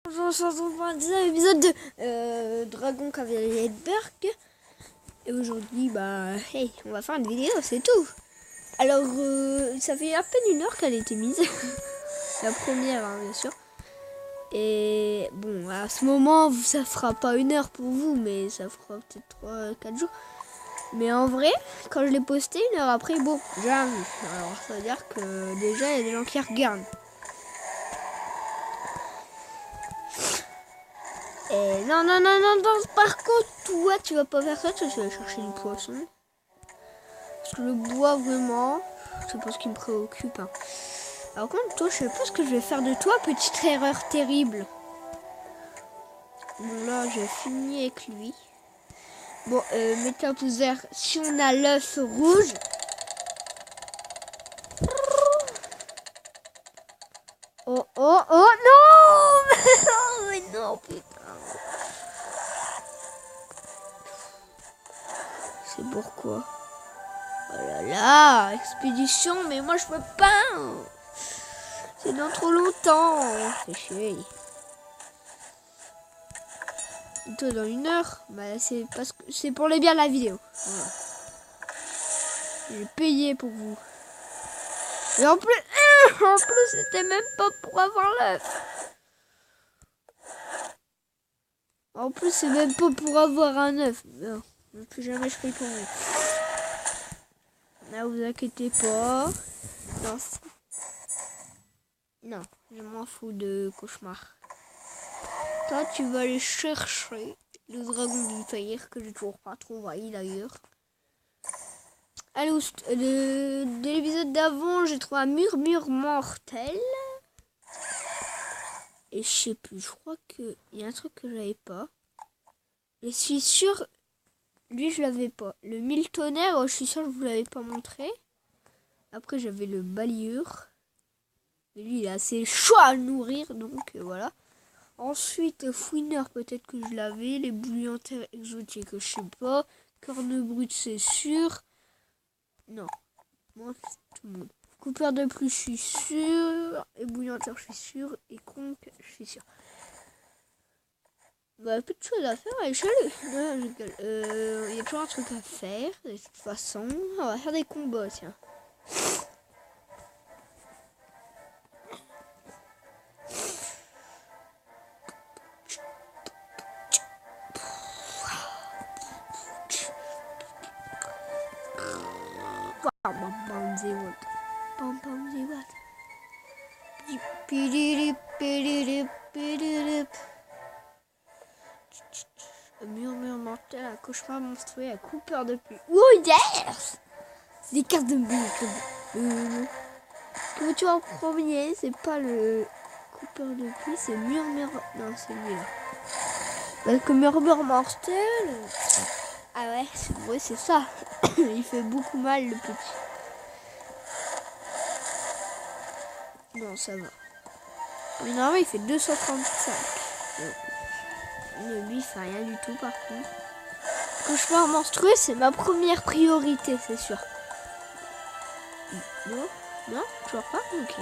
Bonjour, on se retrouve pour un 19 épisode de Dragon Cavalier Berg. Et aujourd'hui, hey, on va faire une vidéo, c'est tout. Alors, ça fait à peine 1 heure qu'elle a été mise. La première, hein, bien sûr. Et bon, à ce moment, ça fera pas 1 heure pour vous, mais ça fera peut-être 3-4 jours. Mais en vrai, quand je l'ai posté 1 heure après, bon, j'ai rien vu. Alors, ça veut dire que déjà, il y a des gens qui regardent. Et non, par contre, toi, tu vas pas faire ça, tu vas chercher du poisson. Parce que le bois, vraiment, c'est pas ce qui me préoccupe. Hein. Alors, contre, toi, je sais pas ce que je vais faire de toi, petite erreur terrible. Bon, là, j'ai fini avec lui. Bon, mettez un pouce vert si on a l'œuf rouge. Oh, non mais non, putain. C'est pourquoi? Oh là là, expédition, mais moi je peux pas. C'est dans trop longtemps. C'est chier. Et toi, dans 1 heure, c'est parce que c'est pour les biens de la vidéo. Voilà. J'ai payé pour vous. Et en plus, c'était même pas pour avoir l'œuf. En plus, c'est même pas pour avoir un œuf. Non, plus jamais je paye pour vous. Là, vous inquiétez pas. Non, non, je m'en fous de cauchemar. Toi, tu vas aller chercher le dragon du faillir que j'ai toujours pas trouvé d'ailleurs. Allez, de l'épisode d'avant, j'ai trouvé un murmure mortel. Et je sais plus, je crois qu'il y a un truc que j'avais pas. Je suis sûre, lui je l'avais pas. Le 1000 tonnerres, je suis sûre que je vous l'avais pas montré. Après j'avais le balayeur. Mais lui il est assez chaud à nourrir, donc voilà. Ensuite, fouineur, peut-être que je l'avais. Les bouillantaires exotiques, je sais pas. Corne brute, c'est sûr. Non, moi c'est tout le monde. Coupeur de pluie, je suis sûr. Et bouillanteur, je suis sûr. Et conque, je suis sûr. Bah, plus de choses à faire à l'échelle. Il y a toujours un truc à faire. De toute façon, on va faire des combats, tiens. Murmure mortel, un cauchemar monstrueux, un coupeur de pluie. Oh yes! C'est des cartes de bulles. Que tu en premier, c'est pas le coupeur de pluie, c'est murmure. Non, c'est lui là. Parce que murmure mortel. Ah ouais, c'est vrai, c'est ça. Il fait beaucoup mal le petit. Non, ça va. Mais normalement, il fait 235. Mais lui, il fait rien du tout par contre. Cauchemar monstrueux, c'est ma première priorité, c'est sûr. Non, toujours pas. Ok.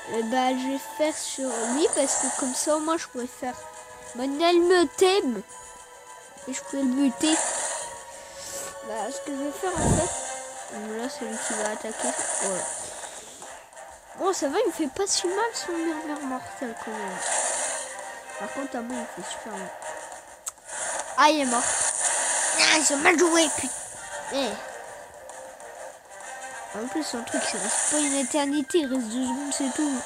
Je vais faire sur lui parce que comme ça, moi, je pourrais faire mon elme thème et je pourrais le buter. Ce que je vais faire en fait, là, c'est lui qui va attaquer. Voilà. Bon, ça va, il me fait pas si mal son murmure mortel quand même. Par contre, à moi, il fait super mal. Ah, il est mort. Ah, ils ont mal joué, putain. En plus, c'est un truc qui reste pas une éternité, il reste 2 secondes, c'est tout.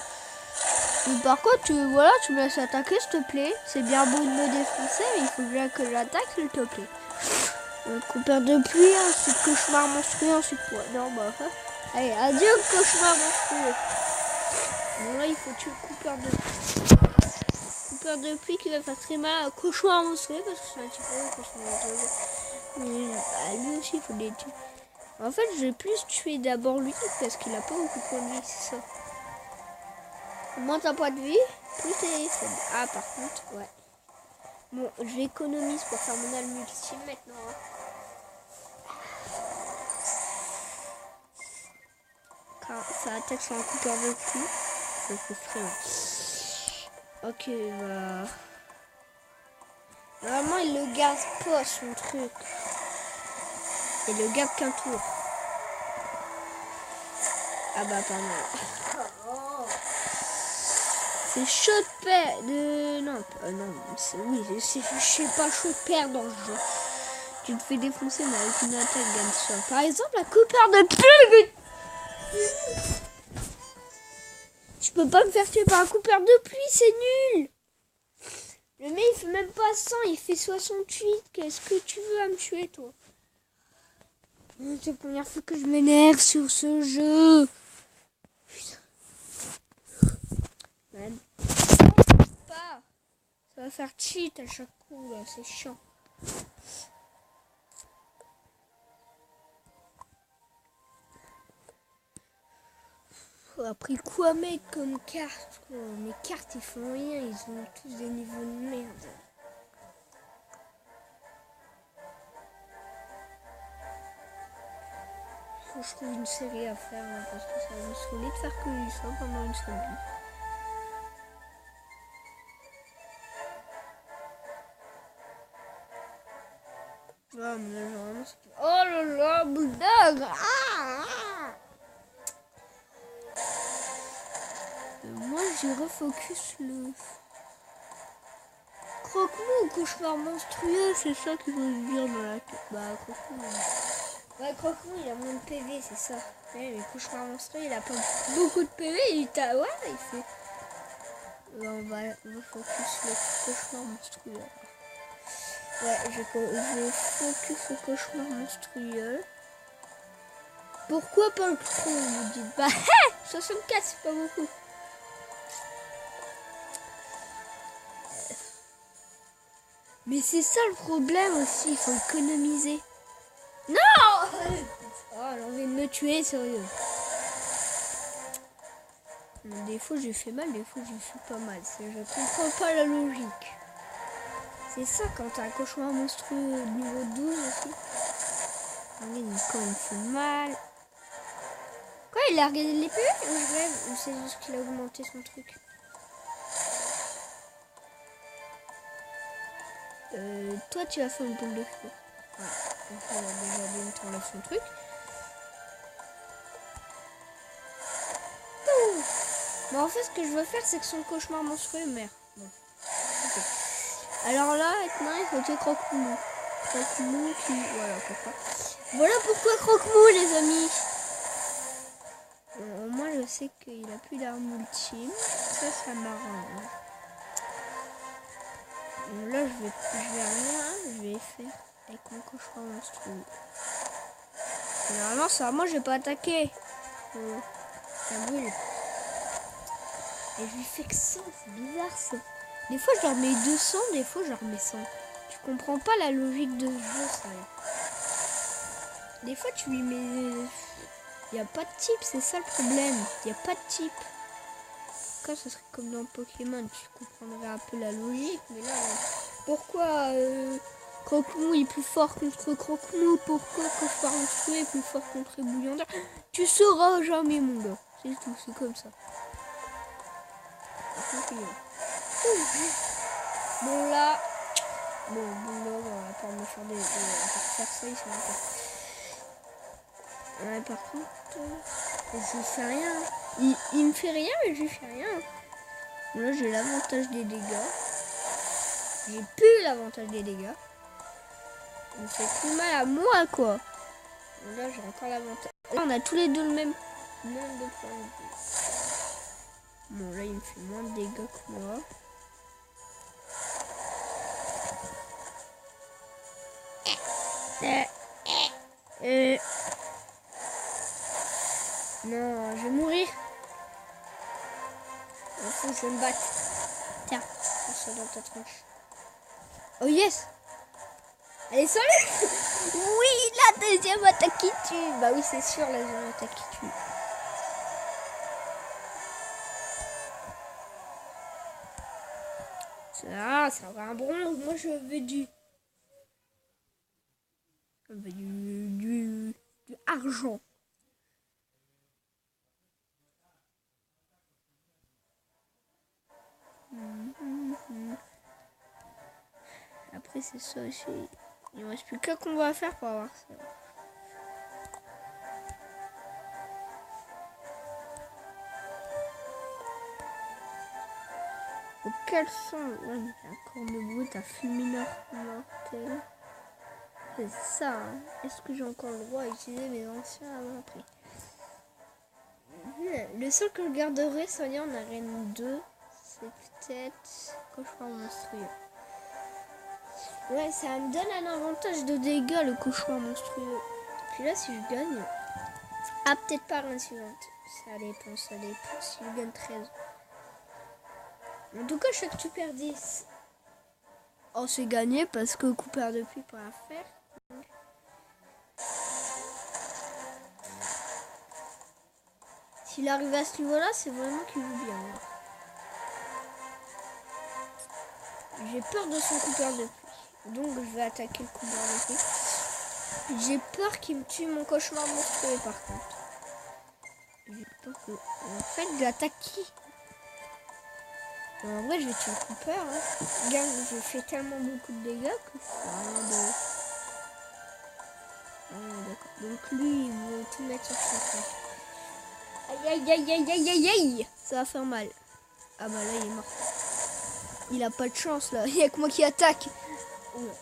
Mais par contre, tu me laisses attaquer, s'il te plaît. C'est bien beau de me défoncer, mais il faut bien que j'attaque, s'il te plaît. Coupeur de pluie, ensuite cauchemar monstrueux, ensuite quoi? Non, allez, adieu, cauchemar monstrueux. Bon, là, il faut tuer le coupeur de pluie. Coupeur de pluie qui va faire très mal à cauchemar monstrueux, parce que c'est un petit peu cauchemar monstrueux. Mais lui aussi, il faut les tuer. En fait, je vais plus tuer d'abord lui parce qu'il a pas beaucoup de points de vie, c'est ça. Moins t'as pas de vie, plus t'es faible. Ah, par contre, ouais. Bon, je l'économise pour faire mon alme ultime maintenant. Car ça attaque sur un coupeur de pluie. Ça fait très Ok, bah... Normalement, il le garde pas, son truc. Il le garde qu'un tour. Ah bah, pas mal. C'est chaud de perdre... Non, c'est pas chaud de perdre dans le jeu. Tu te fais défoncer, mais avec une attaque gagne ça. Par exemple, la coupeur de pluie. Tu peux pas me faire tuer par un coupeur de pluie, c'est nul. Le mec, il fait même pas 100, il fait 68. Qu'est-ce que tu veux à me tuer, toi? C'est la première fois que je m'énerve sur ce jeu. Putain. Pas. Ça va faire cheat à chaque coup, là, c'est chiant. Après quoi mettre comme carte, quoi? Mes cartes, ils font rien, ils ont tous des niveaux de merde. Faut que je trouve une série à faire, là, parce que ça va me saouler de faire que ça pendant une semaine. Ah, mais là, vraiment, c'est... Oh là là, Bulldog! Moi, j'ai refocus le... Croque-mou ou cauchemar monstrueux, c'est ça qu'il faut se dire dans la tête. Bah, croque-mou. Ouais, croque-mou, il a moins de PV, c'est ça. Ouais, mais cauchemar monstrueux, il a pas beaucoup de PV, il t'a... Ouais, il fait... Là, on va focus le cauchemar monstrueux. Ouais, je focus le cauchemar monstrueux. Pourquoi pas le tronc, vous dites? Bah, 64, c'est pas beaucoup. Mais c'est ça le problème aussi, il faut économiser. Non! Oh, elle a envie de me tuer, sérieux. Des fois j'ai fait mal, des fois j'ai fait pas mal. Je comprends pas la logique. C'est ça quand t'as un cauchemar monstrueux niveau 12 aussi. Regarde quand il fait mal. Quoi, il a regardé l'épée ou je rêve? Ou c'est juste qu'il a augmenté son truc? Toi tu as fait une boule de feu. Ouais, donc il a déjà bien t'enlève son truc. Bon, en fait, ce que je veux faire, c'est que son cauchemar monstrueux meurt. Bon. Okay. Alors là, maintenant, il faut tuer Croque-Mou. Croque-Mou qui... Voilà pourquoi. Voilà pourquoi Croque-Mou, les amis. Bon, au moins, je sais qu'il a plus d'arme ultime. Ça m'arrange. Bon, là, je vais faire avec mon cauchemar monstrueux. Normalement, ça, moi, je vais pas attaquer. Ça brûle. Et je lui fais que 100, c'est bizarre ça. Des fois je leur mets 200, des fois je leur mets 100. Tu comprends pas la logique de ce jeu, ça. Des fois tu lui mets... Il n'y a pas de type, c'est ça le problème. Il n'y a pas de type. Quand ce serait comme dans Pokémon, tu comprendrais un peu la logique. Mais là, pourquoi Croque-Mou est plus fort contre Croque-Mou? Pourquoi Cauchemar monstrueux est plus fort contre Bouillon d'Or? Tu sauras jamais, mon gars. C'est tout, c'est comme ça. Bon là, bon là, on va pas me faire des, faire ça ici. Ouais, par contre, je fais rien. Il me fait rien, mais je fais rien. Bon, là, j'ai l'avantage des dégâts. J'ai plus l'avantage des dégâts. Il me fait plus mal à moi, quoi. Bon, là, j'ai encore l'avantage. Là, on a tous les deux le même nombre de points de vie. Bon, là, il me fait moins de dégâts que moi. Non, je vais mourir. Il faut que je me batte. Tiens, ça dans ta tronche. Oh yes. Allez, salut. Oui, la deuxième attaque qui tue. Bah oui, c'est sûr, la deuxième attaque qui tue. Ça va un bronze. Moi, je veux du argent. Et c'est ça aussi. Il ne reste plus qu'un combat à faire pour avoir ça. Au quel son? Ouais, mais la corne brute à fulmineur mortel. C'est ça. Hein. Est-ce que j'ai encore le droit à utiliser mes anciens avant après? Le seul que je garderai, ça vient en arène 2. C'est peut-être cauchemar monstrueux. Ouais, ça me donne un avantage de dégâts, le cauchemar monstrueux. Puis là, si je gagne... Ah, peut-être pas l'arène suivante. Ça dépend. Si je gagne 13. En tout cas, je sais que tu perds 10. Oh, c'est gagné parce que coupeur de pluie pour la faire. S'il arrive à ce niveau-là, c'est vraiment qu'il joue bien. J'ai peur de son coupeur de pluie. Donc, je vais attaquer le coupeur de pluie. J'ai peur qu'il me tue mon cauchemar monstrueux, par contre. J'ai peur que... En fait, j'attaque qui? En vrai, je vais tuer le Cooper. Hein. Regarde, je fais tellement beaucoup de dégâts que c'est rien de... Ah, d'accord. Donc lui, il veut tout mettre sur son compte. Aïe, aïe, aïe, aïe, aïe, aïe, aïe. Ça va faire mal. Ah bah là, il est mort. Il a pas de chance, là. Il y a que moi qui attaque. Oh là.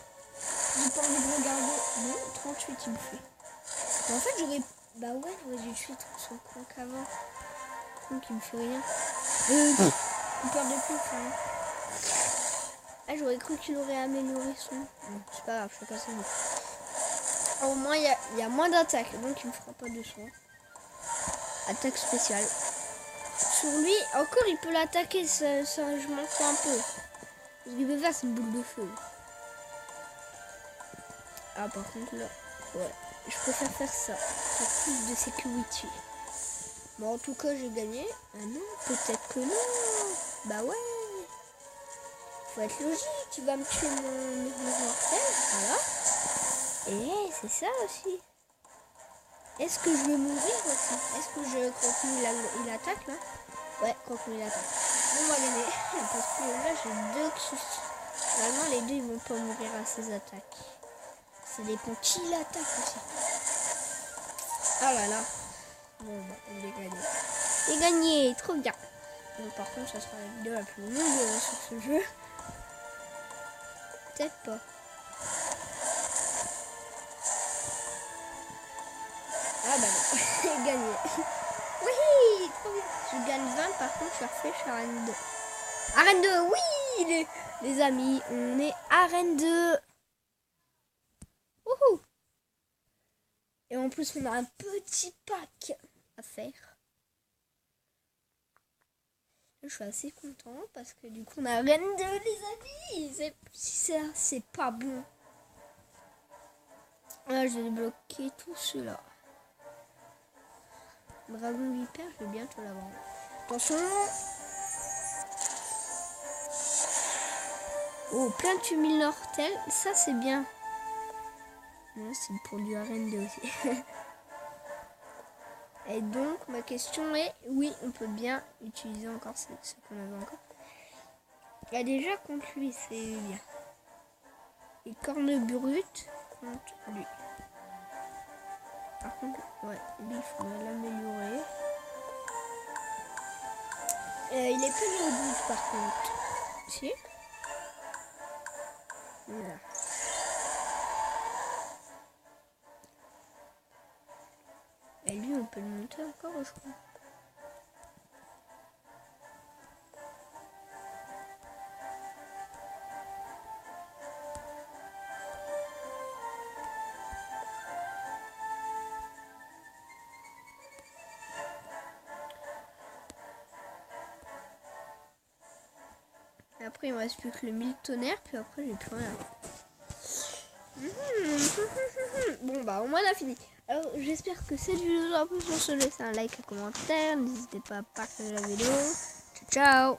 J'ai pas envie de regarder. Non, 38, il me fait. Mais en fait, j'aurais... Bah ouais, j'aurais dû tuer son coin qu'avant. Donc, il me fait rien. Peur de plus, hein. Ah, j'aurais cru qu'il aurait amélioré son... Bon, c'est pas grave, je fais pas ça. Au moins, il y a moins d'attaques, donc il me fera pas de soin. Attaque spéciale. Sur lui, encore, il peut l'attaquer, ça je m'en fous un peu. Ce qu'il peut faire, c'est une boule de feu. Ah, par contre, là, ouais, je préfère faire ça. Pour plus de sécurité. Bon, en tout cas, j'ai gagné. Ah non, peut-être que non. Bah ouais. Faut être logique. Tu vas me tuer mon mortel. Voilà. Et c'est ça aussi. Est-ce que je vais mourir aussi? Est-ce que je continue il attaque là? Ouais, continue il attaque. On va gagner. Parce que là, j'ai 2 qui... Normalement, les deux, ils vont pas mourir à ces attaques. Ça dépend qui l'attaque aussi. Ah là là. Bon, bah, il est gagné. Il est gagné, trop bien. Donc, par contre, ça sera la vidéo la plus longue sur ce jeu. Peut-être pas. Ah bah non, j'ai gagné. Oui, trop bien. Je gagne 20, par contre, je refais chez Arène 2. Arène 2, oui les amis, on est Arène 2. Wouhou. Et en plus, on a un petit pack à faire. Je suis assez content parce que du coup, on a Arène 2, les amis. C'est pas bon. Là, je vais débloquer tout cela. Dragon Vipère, je vais bientôt l'avoir. Attention. Oh, plein de tumultes mortels. Ça, c'est bien. Non, c'est pour du Arène 2 aussi. Et donc, ma question est, oui, on peut bien utiliser encore ce qu'on avait encore. Il y a déjà contre lui, c'est bien. Et corne brute contre lui. Par contre, ouais, lui, il faudrait l'améliorer. Il est plus au 12 par contre. Si. Voilà. Et lui, on peut le monter encore, je crois. Et après, il me reste plus que le 1000 tonnerres, puis après, j'ai plus rien. Bon, bah, au moins, on a fini. Alors, j'espère que cette vidéo vous a plu. Sur ce, laissez un like, un commentaire. N'hésitez pas à partager la vidéo. Ciao, ciao.